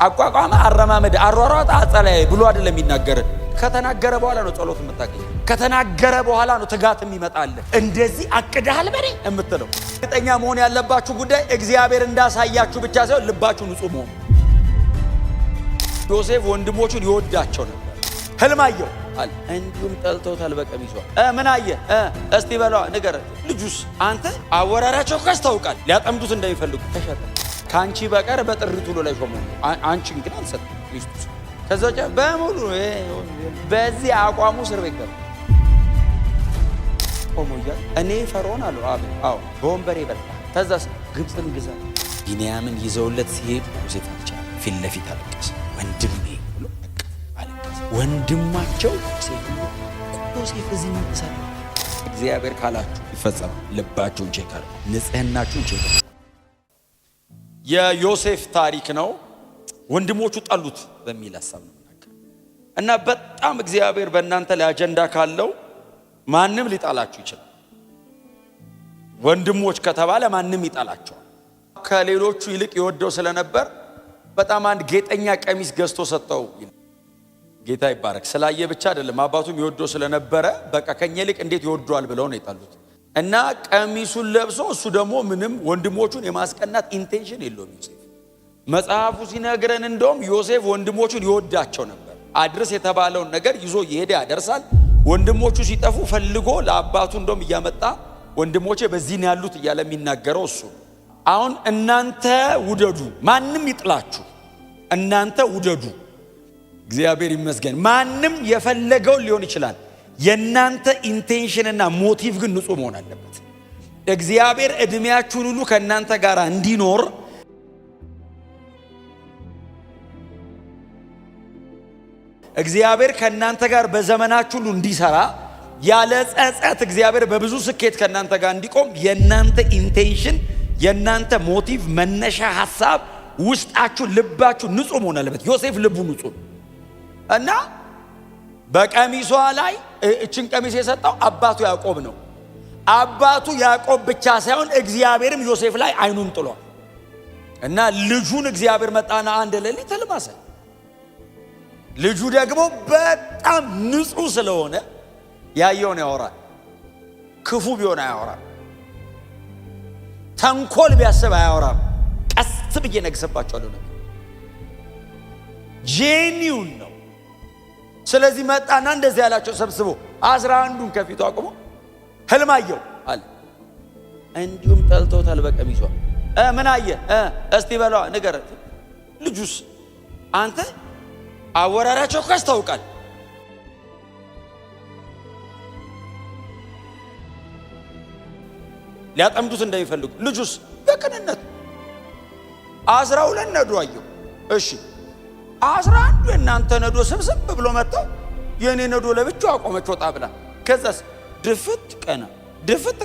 አቋቋመ፣ አረማመደ፣ አሯሯጥ፣ አጸለየ ብሎ አይደለም የሚናገር። ከተናገረ በኋላ ነው ጸሎት የምታገኝ። ከተናገረ በኋላ ነው ትጋት የሚመጣል። እንደዚህ አቅደሃል በኔ የምትለው። እርግጠኛ መሆን ያለባችሁ ጉዳይ እግዚአብሔር እንዳሳያችሁ ብቻ ሳይሆን ልባችሁ ንጹህ መሆን። ዮሴፍ ወንድሞቹን ይወዳቸው ነበር። ህልም አየው አለ፣ እንዲሁም ጠልተውታል በቀሚሷ። ምን አየ? እስቲ በለዋ ንገረ። ልጁስ አንተ አወራራቸው ካስታውቃል ሊያጠምዱት እንደሚፈልጉ ተሸጠ። ካንቺ በቀር በጥሪቱ ላይ ሾመ፣ አንቺን ግን አልሰጠም ሚስቱ። ከዛ በሙሉ በዚህ አቋሙ እስር ቤት ገባ። ቆሞ እያለ እኔ ፈርዖን አለው አዎ በወንበሬ በልጣ። ከዛስ ግብፅን ግዛ። ቢንያምን ይዘውለት ሲሄድ ዮሴፍ አልቻለም። ፊት ለፊት አለቀሰ። ወንድሜ ብሎ አለቀሰ። ወንድማቸው ዮሴፍ እዚህ ምን ይሰራል? እግዚአብሔር ካላችሁ ይፈጸማል። ልባችሁን ቼክ አድርጉ፣ ንጽህናችሁን ቼክ አድርጉ። የዮሴፍ ታሪክ ነው። ወንድሞቹ ጠሉት በሚል ሐሳብ ነው እና በጣም እግዚአብሔር በእናንተ ላይ አጀንዳ ካለው ማንም ሊጣላችሁ ይችላል። ወንድሞች ከተባለ ማንም ይጣላቸዋል። ከሌሎቹ ይልቅ ይወደው ስለነበር በጣም አንድ ጌጠኛ ቀሚስ ገዝቶ ሰጠው። ጌታ ይባረክ። ስላየ ብቻ አይደለም፣ አባቱም ይወደው ስለነበረ በቃ ከኛ ይልቅ እንዴት ይወደዋል ብለው ነው የጣሉት። እና ቀሚሱን ለብሶ እሱ ደግሞ ምንም ወንድሞቹን የማስቀናት ኢንቴንሽን የለውም ዮሴፍ። መጽሐፉ ሲነግረን እንደውም ዮሴፍ ወንድሞቹን ይወዳቸው ነበር። አድርስ የተባለውን ነገር ይዞ ይሄድ ያደርሳል። ወንድሞቹ ሲጠፉ ፈልጎ ለአባቱ እንደውም እያመጣ ወንድሞቼ በዚህ ነው ያሉት እያለ የሚናገረው እሱ። አሁን እናንተ ውደዱ፣ ማንም ይጥላችሁ፣ እናንተ ውደዱ። እግዚአብሔር ይመስገን። ማንም የፈለገው ሊሆን ይችላል። የእናንተ ኢንቴንሽንና ሞቲቭ ግን ንጹህ መሆን አለበት። እግዚአብሔር እድሜያችሁን ሁሉ ከእናንተ ጋር እንዲኖር እግዚአብሔር ከእናንተ ጋር በዘመናችሁ ሁሉ እንዲሰራ ያለ ጸጸት እግዚአብሔር በብዙ ስኬት ከእናንተ ጋር እንዲቆም የእናንተ ኢንቴንሽን የእናንተ ሞቲቭ መነሻ ሐሳብ ውስጣችሁ ልባችሁ ንጹህ መሆን አለበት። ዮሴፍ ልቡ ንጹህ እና በቀሚሷ ላይ እችን ቀሚስ የሰጠው አባቱ ያዕቆብ ነው። አባቱ ያዕቆብ ብቻ ሳይሆን እግዚአብሔርም ዮሴፍ ላይ አይኑን ጥሏል እና ልጁን እግዚአብሔር መጣና አንድ ሌሊት ህልም አሳየ። ልጁ ደግሞ በጣም ንጹህ ስለሆነ ያየውን ያወራል። ክፉ ቢሆን አያወራም። ተንኮል ቢያስብ አያወራም። ቀስ ብዬ ነግሰባቸዋለሁ ነው። ጄኒውን ነው። ስለዚህ መጣና እንደዚህ ያላቸው ሰብስቦ 11ዱን ከፊቱ አቁሞ ህልም አየው አለ። እንዲሁም ጠልተውታል በቀሚሷ። ምን አየ? እስቲ በለዋ ንገረ። ልጁስ አንተ አወራራቸው ካስታውቃል ሊያጠምዱት እንደሚፈልጉ። ልጁስ በቅንነት 12 ነዶ አየው። እሺ 11 የእናንተ ነዶ ስብስብ ብሎ መጥተው የኔ ነዶ ለብቻው አቆመች ወጣ ብላ። ከዛስ ድፍት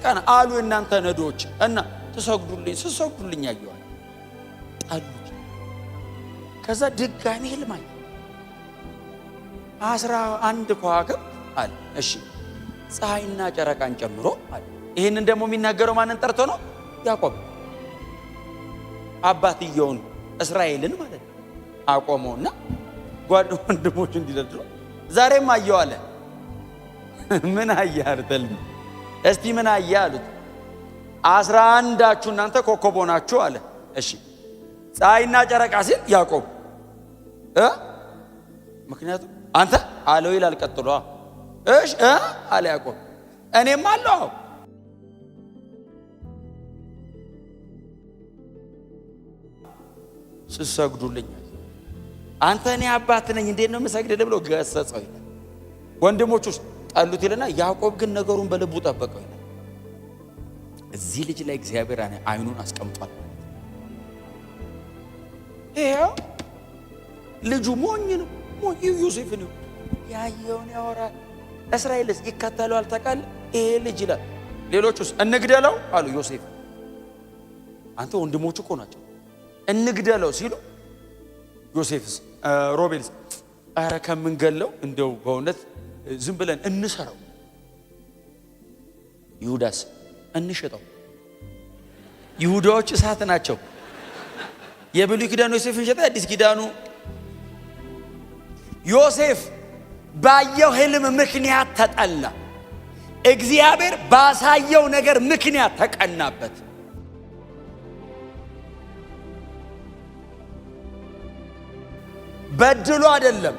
ቀና አሉ የእናንተ ነዶዎች እና ተሰግዱልኝ አየዋል። ጣሉት። ከዛ ድጋሚ ህልም አየ። 11 ከዋክብት አለ። እሺ ፀሐይና ጨረቃን ጨምሮ አለ። ይህንን ደግሞ የሚናገረው ማንን ጠርቶ ነው? ያዕቆብ አባትየውን እስራኤልን ማለት ነው። አቆመውና ወንድሞቹ እንዲደርድሩ ዛሬም አየው አለ። ምን አየህ አርተልም? እስቲ ምን አየህ አሉት። 11ዳችሁ እናንተ ኮከብ ሆናችሁ አለ። እሺ ፀሐይና ጨረቃ ሲል ያዕቆብ ምክንያቱም አንተ አለው ይላል ቀጥሎ። እሺ አለ ያዕቆብ። እኔም አለው ስሰግዱልኝ አንተ እኔ አባት ነኝ እንዴት ነው የምሰግድልህ ብሎ ገሰጸው ይላል። ወንድሞቹ ጠሉት ይልና ያዕቆብ ግን ነገሩን በልቡ ጠበቀው ይላል። እዚህ ልጅ ላይ እግዚአብሔር አይኑን አስቀምጧል። ይሄው ልጁ ሞኝ ነው። ሞኝ ዮሴፍ ነው። ያየውን ያወራል። እስራኤልስ ይከተለዋል። ታውቃለህ ይሄ ልጅ ይላል። ሌሎቹስ እንግደለው አሉ። ዮሴፍ አንተ ወንድሞቹ እኮ ናቸው እንግደለው ሲሉ ዮሴፍስ ሮቤልስ አረ ከምንገለው እንደው በእውነት ዝም ብለን እንሰራው። ይሁዳስ እንሸጠው። ይሁዳዎች እሳት ናቸው። የብሉይ ኪዳኑ ዮሴፍን ሸጠ፣ አዲስ ኪዳኑ ዮሴፍ ባየው ህልም ምክንያት ተጠላ። እግዚአብሔር ባሳየው ነገር ምክንያት ተቀናበት። በድሎ አይደለም፣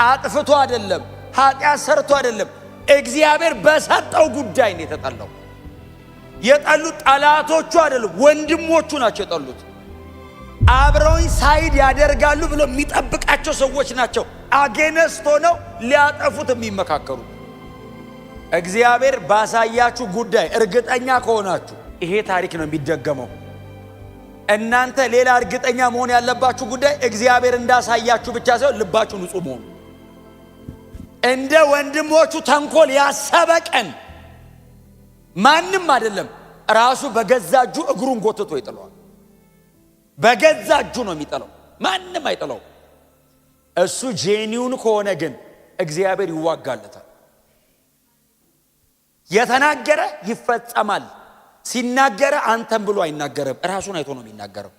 አጥፍቶ አይደለም፣ ኃጢአት ሰርቶ አይደለም። እግዚአብሔር በሰጠው ጉዳይ ነው የተጠላው። የጠሉት ጠላቶቹ አይደሉም፣ ወንድሞቹ ናቸው የጠሉት። አብረውኝ ሳይድ ያደርጋሉ ብሎ የሚጠብቃቸው ሰዎች ናቸው አጌነስት ሆነው ሊያጠፉት የሚመካከሩ። እግዚአብሔር ባሳያችሁ ጉዳይ እርግጠኛ ከሆናችሁ ይሄ ታሪክ ነው የሚደገመው። እናንተ ሌላ እርግጠኛ መሆን ያለባችሁ ጉዳይ እግዚአብሔር እንዳሳያችሁ ብቻ ሳይሆን ልባችሁ ንጹህ መሆኑ። እንደ ወንድሞቹ ተንኮል ያሰበ ቀን ማንም አይደለም፣ ራሱ በገዛ እጁ እግሩን ጎትቶ ይጥለዋል። በገዛ እጁ ነው የሚጥለው፣ ማንም አይጥለው። እሱ ጄኒውን ከሆነ ግን እግዚአብሔር ይዋጋለታል። የተናገረ ይፈጸማል። ሲናገረ አንተም ብሎ አይናገርም፣ ራሱን አይቶ ነው የሚናገረው።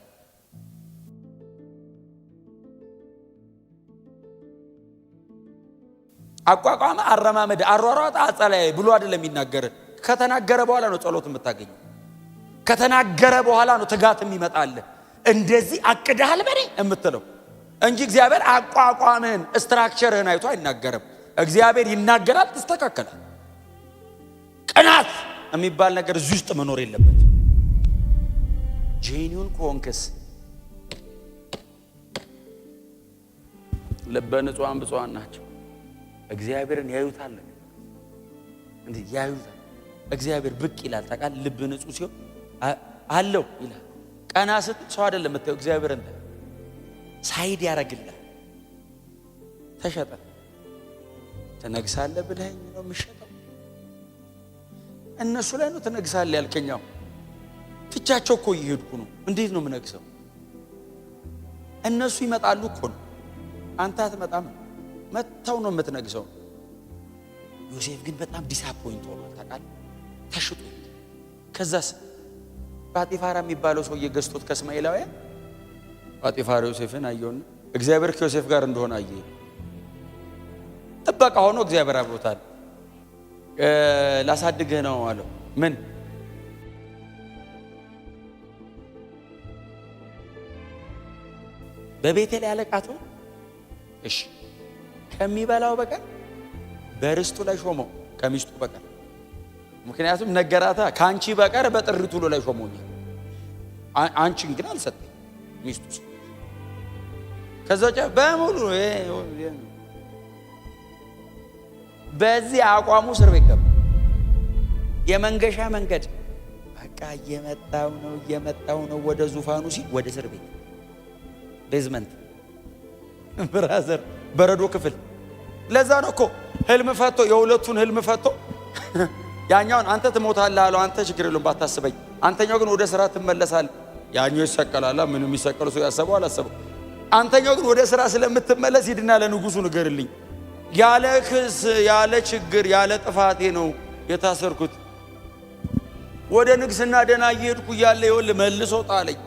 አቋቋመ፣ አረማመደ፣ አሯሯጣ፣ አጸላየ ብሎ አይደለም የሚናገር። ከተናገረ በኋላ ነው ጸሎት የምታገኘው። ከተናገረ በኋላ ነው ትጋት የሚመጣል። እንደዚህ አቅደሃል በኔ የምትለው እንጂ እግዚአብሔር አቋቋምህን ስትራክቸርህን አይቶ አይናገርም። እግዚአብሔር ይናገራል፣ ትስተካከላል። ቅናት የሚባል ነገር እዚህ ውስጥ መኖር የለበት። ጄኒውን ከሆንክስ ልበ ንጹሐን ብፁዓን ናቸው እግዚአብሔርን ያዩታል። እንዴ ያዩታል። እግዚአብሔር ብቅ ይላል። ታውቃለህ፣ ልብ ንጹህ ሲሆን አለው ይላል። ቀና ስትል ሰው አይደለም የምታየው፣ እግዚአብሔር እንደ ሳይድ ያደርግልሃል። ተሸጠ ትነግሳለህ ብለኸኝ ነው የምሸጠው። እነሱ ላይ ነው ትነግሳለህ ያልከኛው። ትቻቸው እኮ እየሄድኩ ነው። እንዴት ነው የምነግሰው? እነሱ ይመጣሉ እኮ ነው፣ አንተ አትመጣም። መጥተው ነው የምትነግሰው። ዮሴፍ ግን በጣም ዲስአፖይንት ሆኗል። ታውቃለህ፣ ተሽጦ ከዛስ ጳጢፋራ የሚባለው ሰው እየገዝቶት ከእስማኤላውያን ጳጢፋራ ዮሴፍን አየውና እግዚአብሔር ከዮሴፍ ጋር እንደሆነ አየ። ጥበቃ ሆኖ እግዚአብሔር አብሮታል። ላሳድግህ ነው አለው። ምን በቤቴ ላይ አለቃቱ? እሺ ከሚበላው በቀር በርስቱ ላይ ሾመው፣ ከሚስቱ በቀር። ምክንያቱም ነገራታ ካንቺ በቀር በጥሪቱ ላይ ሾመውኛል፣ አንቺን ግን አልሰጠኝ። ሚስቱ ከዛው በሙሉ በዚህ አቋሙ እስር ቤት ገባ። የመንገሻ መንገድ በቃ እየመጣው ነው ወደ ዙፋኑ ሲል ወደ እስር ቤት ቤዝመንት ብራዘር በረዶ ክፍል። ለዛ ነው እኮ ህልም ፈቶ የሁለቱን ህልም ፈቶ ያኛውን አንተ ትሞታለህ አለው። አንተ ችግር የለውም ባታስበኝ፣ አንተኛው ግን ወደ ስራ ትመለሳለህ። ያኛው ይሰቀላል። ምንም ይሰቀል ሰው ያሰበው አላሰበው። አንተኛው ግን ወደ ስራ ስለምትመለስ ሂድና ለንጉሱ ንገርልኝ፣ ያለ ክስ ያለ ችግር ያለ ጥፋቴ ነው የታሰርኩት። ወደ ንግስና ደና እየሄድኩ እያለ ይኸውልህ መልሶ ጣለኝ።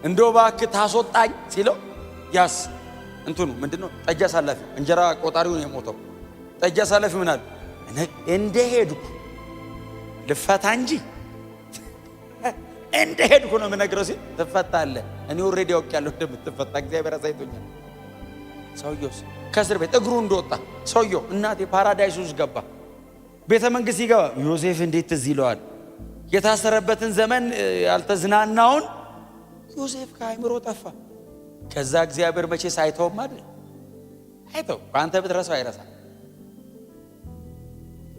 እንደው እባክህ ታስወጣኝ ሲለው ያስ እንትኑ ምንድነው ጠጅ አሳላፊ እንጀራ ቆጣሪው ነው የሞተው። ጠጅ አሳላፊ ምን አለ? እንደ ሄድኩ ልፈታ እንጂ እንደ ሄድኩ ነው የምነግረው ሲል ትፈታለህ። እኔ ኦልሬዲ አውቄያለሁ እንደምትፈታ እግዚአብሔር አሳይቶኛል። ሰውየው ከእስር ቤት እግሩ እንደወጣ ሰውየው እናቴ ፓራዳይስ ውስጥ ገባ። ቤተ መንግስት ሲገባ ዮሴፍ እንዴት ትዝ ይለዋል? የታሰረበትን ዘመን ያልተዝናናውን ዮሴፍ ከአይምሮ ጠፋ። ከዛ እግዚአብሔር መቼ ሳይተውም አይደል? አይተው አንተ ብትረሳው አይረሳም።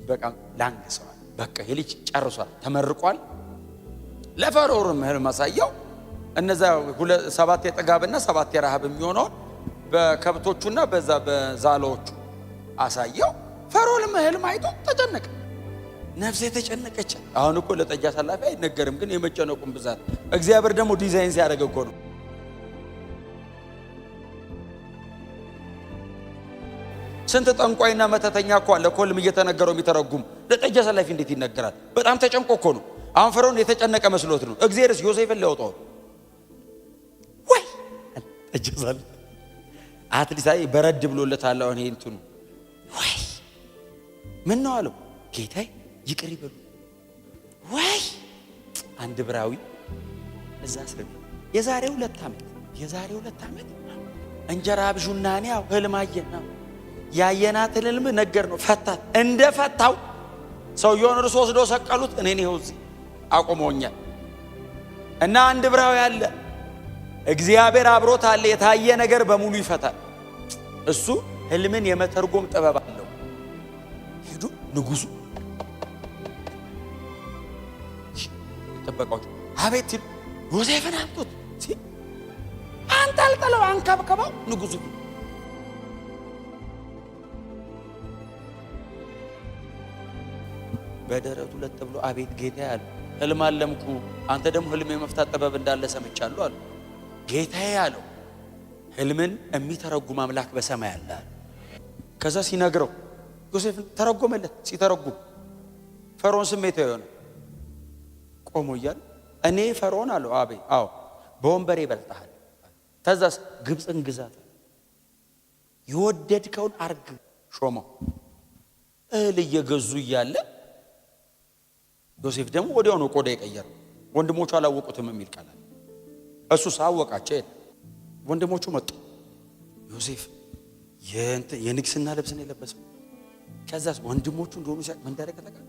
በቃ ላንገሰዋል። በቃ የልጅ ጨርሷል፣ ተመርቋል። ለፈርዖንም ህልም አሳየው። እነዛ 7 የጥጋብና 7 የረሃብ የሚሆነውን በከብቶቹና በዛ በዛሎቹ አሳየው። ፈርዖንም ህልም አይቶ ተጨነቀ። ነፍሴ ተጨነቀች። አሁን እኮ ለጠጅ አሳላፊ አይነገርም፣ ግን የመጨነቁን ብዛት እግዚአብሔር ደግሞ ዲዛይን ሲያደርግ እኮ ነው። ስንት ጠንቋይና መተተኛ እኮ አለ እኮ ህልም እየተነገረው የሚተረጉም። ለጠጅ አሳላፊ እንዴት ይነገራል? በጣም ተጨንቆ እኮ ነው። አሁን ፈርዖን የተጨነቀ መስሎት ነው። እግዚአብሔርስ ዮሴፍን ሊያወጣው እጀዛል አትሊስት አይ በረድ ብሎለታል። አሁን ይሄ እንትኑ ወይ ምን ነው አለው ጌታዬ ይቅር ይበሉ። ወይ አንድ ብራዊ እዛ እስር ቤት የዛሬ 2 ዓመት እንጀራ አብዡና እኔ ያው ህልም አየና ያየናትን ህልም ነገር ነው ፈታት። እንደ ፈታው ሰውየውን እርሶ ወስዶ ሰቀሉት። እኔን ይኸው እዚህ አቆመውኛል። እና አንድ ብራዊ አለ እግዚአብሔር አብሮት አለ። የታየ ነገር በሙሉ ይፈታል። እሱ ህልምን የመተርጎም ጥበብ አለው። ሄዱ ንጉሱ ተበቃው አቤት ዮሴፍን አምጡት ሲል አንጠልጥለው አንከብከበው ንጉሱ በደረቱ ለጥ ብሎ አቤት ጌታ ያለ ህልም አለምኩ። አንተ ደግሞ ህልም የመፍታት ጥበብ እንዳለ ሰምቻለሁ አለ። ጌታዬ ያለው ህልምን የሚተረጉም አምላክ በሰማይ አለ። ከዛ ሲነግረው ዮሴፍን ተረጎመለት። ሲተረጉም ፈርዖን ስሜት የሆነ ቆሞ እያለ እኔ ፈርዖን አለው አቤ አዎ በወንበሬ ይበልጣል። ተዛስ ግብፅን ግዛት የወደድከውን አርግ ሾመው። እህል እየገዙ እያለ ዮሴፍ ደግሞ ወዲያው ነው ቆዳ የቀየረው። ወንድሞቹ አላወቁትም የሚል ቃል አለ። እሱ ሳወቃቸው ወንድሞቹ መጡ። ዮሴፍ የንግስና ልብስ ነው የለበሰው። ከዛስ ወንድሞቹ እንደሆኑ ሲያቅ ምን እንዳደረገ ታውቃለህ?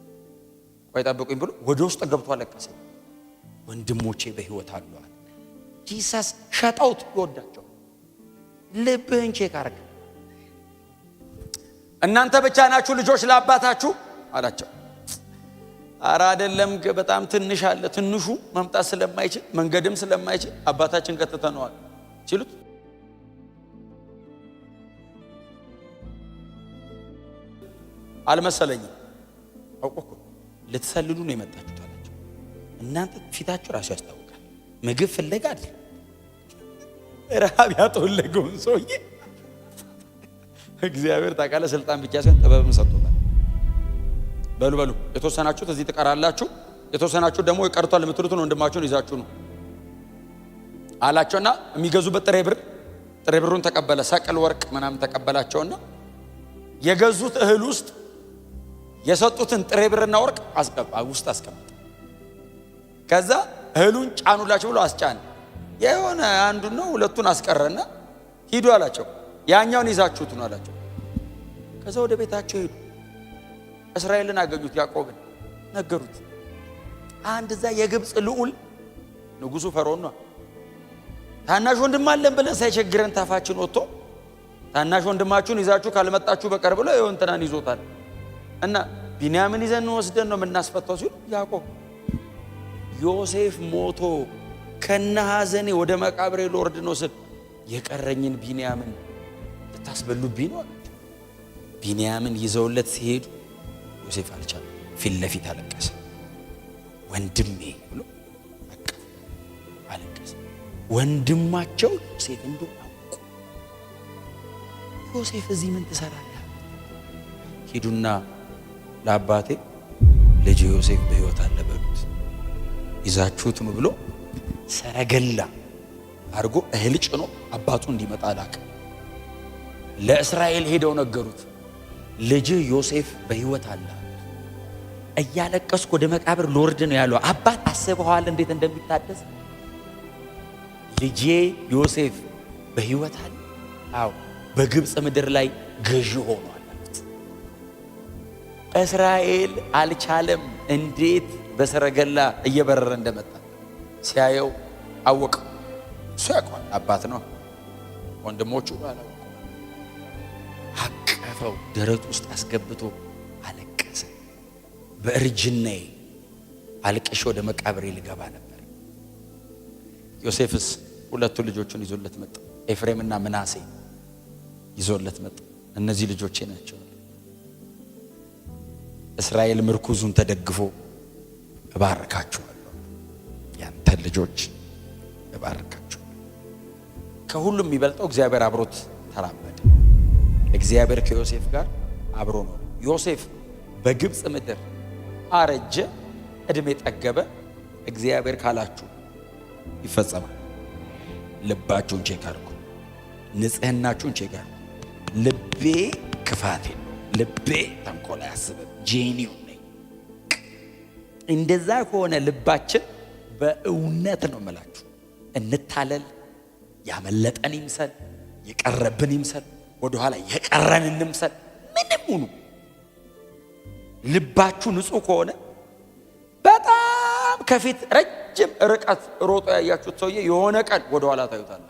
ቆይ ጠብቁኝ ብሎ ወደ ውስጥ ገብቶ አለቀሰ። ወንድሞቼ በህይወት አሉ አለ። ጂሰስ ሸጠውት ይወዳቸው። ልብህን ቼክ አርግ። እናንተ ብቻ ናችሁ ልጆች ለአባታችሁ አላቸው። ኧረ አይደለም በጣም ትንሽ አለ። ትንሹ መምጣት ስለማይችል መንገድም ስለማይችል አባታችን ከተተነዋል ሲሉት አልመሰለኝም። አውቆኩ ልትሰልሉ ነው የመጣችሁት አላቸው። እናንተ ፊታችሁ ራሱ ያስታውቃል። ምግብ ፍለጋ አይደል? ረሃብ ያጠወለገውን ሰውዬ እግዚአብሔር ታውቃለህ ስልጣን ብቻ ሳይሆን ጥበብም ሰጥቶታል። በሉ የተወሰናችሁት እዚህ ትቀራላችሁ፣ የተወሰናችሁት ደግሞ ይቀርቷል የምትሉትን ወንድማችሁን ይዛችሁ ነው አላቸውና የሚገዙበት ጥሬ ብሩን ተቀበለ። ሰቅል ወርቅ ምናምን ተቀበላቸውና የገዙት እህል ውስጥ የሰጡትን ጥሬ ብርና ወርቅ ውስጥ አስቀመጠ። ከዛ እህሉን ጫኑላችሁ ብሎ አስጫነ። የሆነ አንዱን ነው ሁለቱን አስቀረና ሂዱ አላቸው። ያኛውን ይዛችሁት ነው አላቸው። ከዛ ወደ ቤታቸው ሄዱ። እስራኤልን አገኙት። ያዕቆብን ነገሩት። አንድ እዛ የግብፅ ልዑል ንጉሱ ፈርዖን ነው። ታናሽ ወንድም አለን ብለን ሳይቸግረን ታፋችን ወጥቶ ታናሽ ወንድማችሁን ይዛችሁ ካልመጣችሁ በቀር ብሎ ይሁን እንትናን ይዞታል እና ቢንያምን ይዘን ወስደን ነው የምናስፈታው ሲሉ ያዕቆብ ዮሴፍ ሞቶ ከነ ሐዘኔ ወደ መቃብሬ ልወርድ ነው ስል የቀረኝን ቢንያምን ልታስበሉብኝ ነው አላቸው። ቢንያምን ይዘውለት ሲሄዱ ዮሴፍ አልቻለም። ፊት ለፊት አለቀሰ። ወንድሜ ብሎ አለቀሰ። ወንድማቸው ዮሴፍ እንደሆነ አወቁ። ዮሴፍ እዚህ ምን ትሰራለህ? ሂዱና ለአባቴ ልጅ ዮሴፍ በሕይወት አለ በሉት፣ ይዛችሁት ነው ብሎ ሰረገላ አድርጎ እህል ጭኖ አባቱ እንዲመጣ ላከ። ለእስራኤል ሄደው ነገሩት። ልጅ ዮሴፍ በሕይወት አለ። እያለቀስኩ ወደ መቃብር ልወርድ ነው ያለው። አባት አስበዋል እንዴት እንደሚታደስ። ልጄ ዮሴፍ በሕይወት አለ። አዎ በግብፅ ምድር ላይ ገዢ ሆኗል። እስራኤል አልቻለም። እንዴት በሰረገላ እየበረረ እንደመጣ ሲያየው አወቀ። እሱ ያውቀዋል፣ አባት ነው። ወንድሞቹ አላወቁ። አቀፈው፣ ደረቱ ውስጥ አስገብቶ አለቀሰ። በእርጅናዬ አልቅሼ ወደ መቃብሬ ልገባ ነበር። ዮሴፍስ ሁለቱ ልጆቹን ይዞለት መጣ። ኤፍሬምና ምናሴ ይዞለት መጣ። እነዚህ ልጆቼ ናቸው። እስራኤል ምርኩዙን ተደግፎ እባርካችኋለሁ፣ ያንተን ልጆች እባርካችኋለሁ። ከሁሉም የሚበልጠው እግዚአብሔር አብሮት ተራመደ። እግዚአብሔር ከዮሴፍ ጋር አብሮ ነው። ዮሴፍ በግብፅ ምድር አረጀ፣ እድሜ ጠገበ። እግዚአብሔር ካላችሁ ይፈጸማል። ልባችሁን ቼክ አድርጉ። ንጽህናችሁን ቼክ አድርጉ። ልቤ ክፋቴ ነው፣ ልቤ ተንኮል አያስብም፣ ጄኒውን ነኝ። እንደዛ ከሆነ ልባችን በእውነት ነው የምላችሁ እንታለል፣ ያመለጠን ይምሰል፣ የቀረብን ይምሰል፣ ወደኋላ የቀረን እንምሰል፣ ምንም ሁኑ ልባችሁ ንጹህ ከሆነ በጣም ከፊት ረጅም ርቀት ሮጦ ያያችሁት ሰውዬ የሆነ ቀን ወደኋላ ታዩታላችሁ።